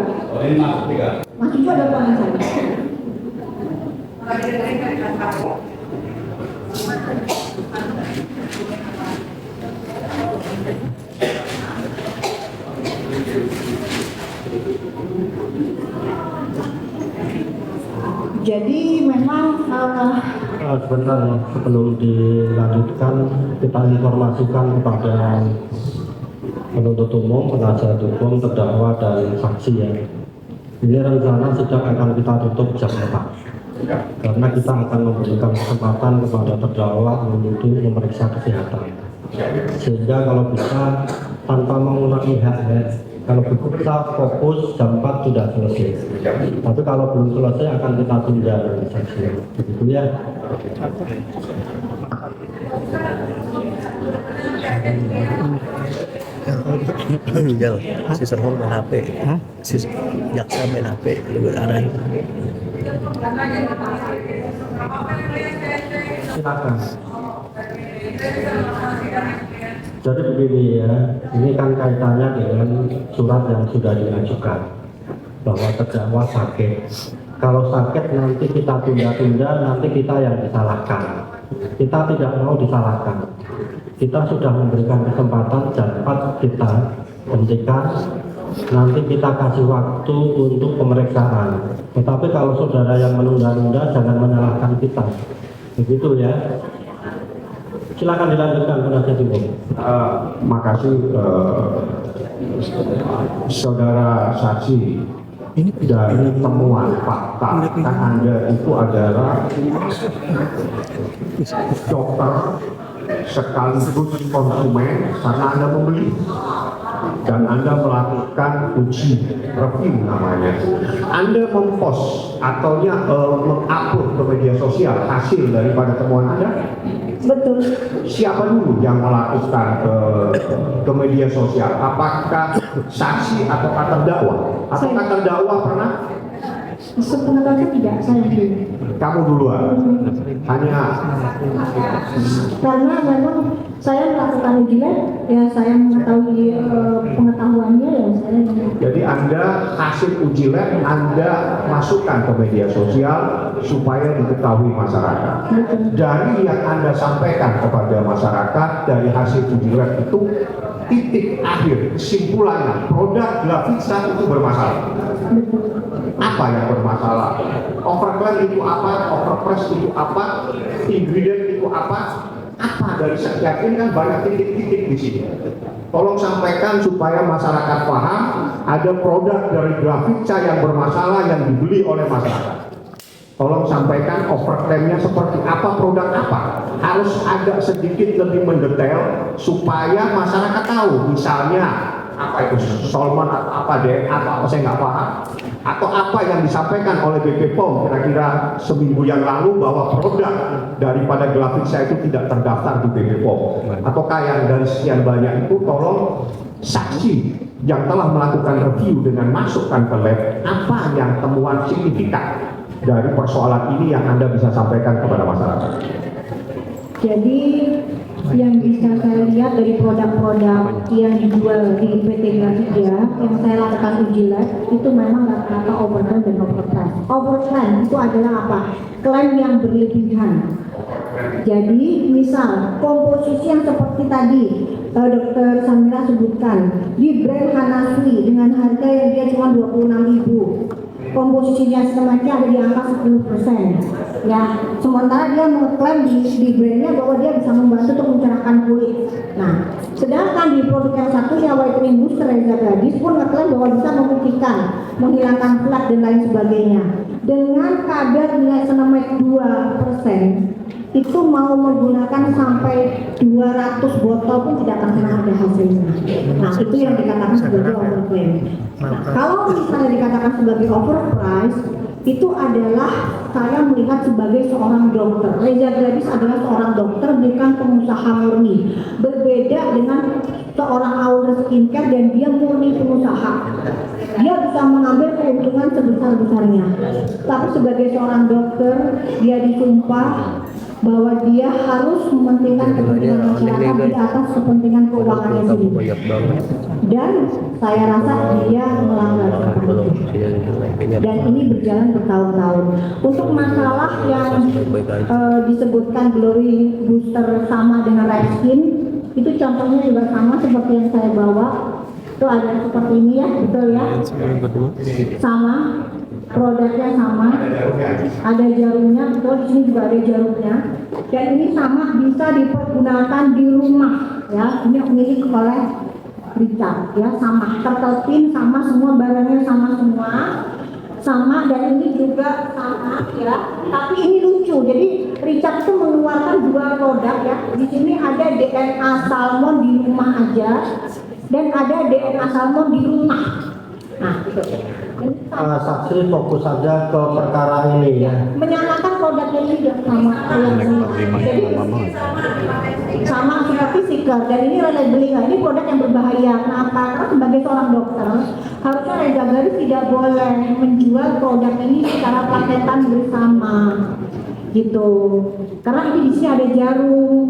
Mas itu ada konten saya. Jadi memang Sebentar ya, sebelum dilanjutkan kita informasikan kepada penuntut umum, penasihat hukum, terdakwa dan saksi ya. Ini rencana sidang akan kita tutup jam 4 karena kita akan memberikan kesempatan kepada terdakwa untuk memeriksa kesehatan. Sehingga kalau bisa tanpa mengulangi hak-hak, kalau kita fokus jam 4 sudah selesai. Tapi kalau belum selesai akan kita tunda saksi. Begitu ya. Jal, si server main HP, si jaksa main HP, lu arahin. Silakan. Jadi begini ya, ini kan kaitannya dengan surat yang sudah diajukan bahwa terdakwa sakit. Kalau sakit nanti kita tunda-tunda, nanti kita yang disalahkan. Kita tidak mau disalahkan. Kita sudah memberikan kesempatan jam 4 kita hentikan, nanti kita kasih waktu untuk pemeriksaan. Tetapi kalau saudara yang menunda-nunda jangan menyalahkan kita. Begitu ya. Silakan dilanjutkan penasihat hukum. makasih saudara saksi. Dari temuan fakta kan Anda itu adalah dokter sekaligus konsumen karena Anda membeli dan Anda melakukan uji review namanya. Anda mempost atau mengupload ke media sosial hasil daripada temuan Anda. betul. Siapa dulu yang melakukan ke media sosial? Apakah saksi atau terdakwa? Apakah terdakwa pernah? Sepengetahuan saya tidak, saya belum. Kamu duluan. Hanya Karena memang saya melakukan uji lab, ya saya mengetahui pengetahuannya ya saya. jadi Anda hasil uji lab Anda masukkan ke media sosial supaya diketahui masyarakat. Dari yang Anda sampaikan kepada masyarakat dari hasil uji lab itu titik akhir kesimpulannya produk Glavitsa itu bermasalah. Apa yang bermasalah? Overclaim itu apa? Overpress itu apa? Ingredient itu apa? Apa dari sekian ini kan banyak titik-titik di sini. Tolong sampaikan supaya masyarakat paham ada produk dari Glavitsa yang bermasalah yang dibeli oleh masyarakat. Tolong sampaikan overclaimnya seperti apa, produk apa. Harus agak sedikit lebih mendetail supaya masyarakat tahu. Misalnya apa itu Solomon atau apa DNA atau apa saya nggak paham. atau apa yang disampaikan oleh BP POM kira-kira seminggu yang lalu bahwa produk daripada Glavitsa itu tidak terdaftar di BP POM? Ataukah yang dari sekian banyak itu tolong saksi yang telah melakukan review dengan masukkan ke lab, apa yang temuan signifikan dari persoalan ini yang Anda bisa sampaikan kepada masyarakat? Jadi yang bisa saya lihat dari produk-produk yang dijual di PT Gravida yang saya lakukan uji lab itu memang rata-rata overtrend dan overprice. Overtrend itu adalah apa? Klaim yang berlebihan. Jadi misal komposisi yang seperti tadi Dr. Samira sebutkan di brand Hanasui dengan harga yang dia cuma 26.000, komposisinya semuanya ada di angka 10%. Ya, sementara dia mengklaim di brandnya bahwa dia bisa membantu untuk mencerahkan kulit. Nah, sedangkan di produk yang satunya Whitening Booster Reza Gadis pun ngeklaim bahwa bisa memutihkan, menghilangkan flek dan lain sebagainya. Dengan kadar nilai senamek 2%, itu mau menggunakan sampai 200 botol pun tidak akan pernah ada hasilnya. Nah, itu yang dikatakan sebagai overclaim. Nah, kalau misalnya dikatakan sebagai overprice, itu adalah saya melihat sebagai seorang dokter. Reza Gadis adalah seorang dokter, bukan pengusaha murni. Berbeda dengan seorang Aura Skincare dan dia murni pengusaha. Dia bisa mengambil keuntungan sebesar-besarnya. Tapi sebagai seorang dokter, dia disumpah bahwa dia harus mementingkan kepentingan masyarakat di atas kepentingan keuangannya sendiri. Dan saya rasa dia melanggar dan ini berjalan bertahun-tahun. Untuk masalah yang disebutkan Glory Booster sama dengan Red Skin, itu contohnya juga sama seperti yang saya bawa. Itu ada seperti ini ya, betul ya? Sama, produknya sama, ada jarumnya, betul, di sini juga ada jarumnya. Dan ini sama bisa dipergunakan di rumah, ya. Ini milik oleh Richard, ya, sama, tertelpin sama, semua barangnya sama semua. Sama, dan ini juga sama, ya. Tapi ini lucu, jadi Richard itu mengeluarkan dua produk, ya. Di sini ada DNA salmon di rumah aja, dan ada DNA salmon di rumah. Nah, itu. Saksi fokus saja ke perkara ini ya. Menyamakan produknya ini juga sama. Jadi sama seperti Seeker, dan ini labeling, ini produk yang berbahaya. Kenapa? Karena sebagai seorang dokter harusnya Reza Gadis tidak boleh menjual produk ini secara paketan bersama, gitu. Karena ini di sini ada jarum,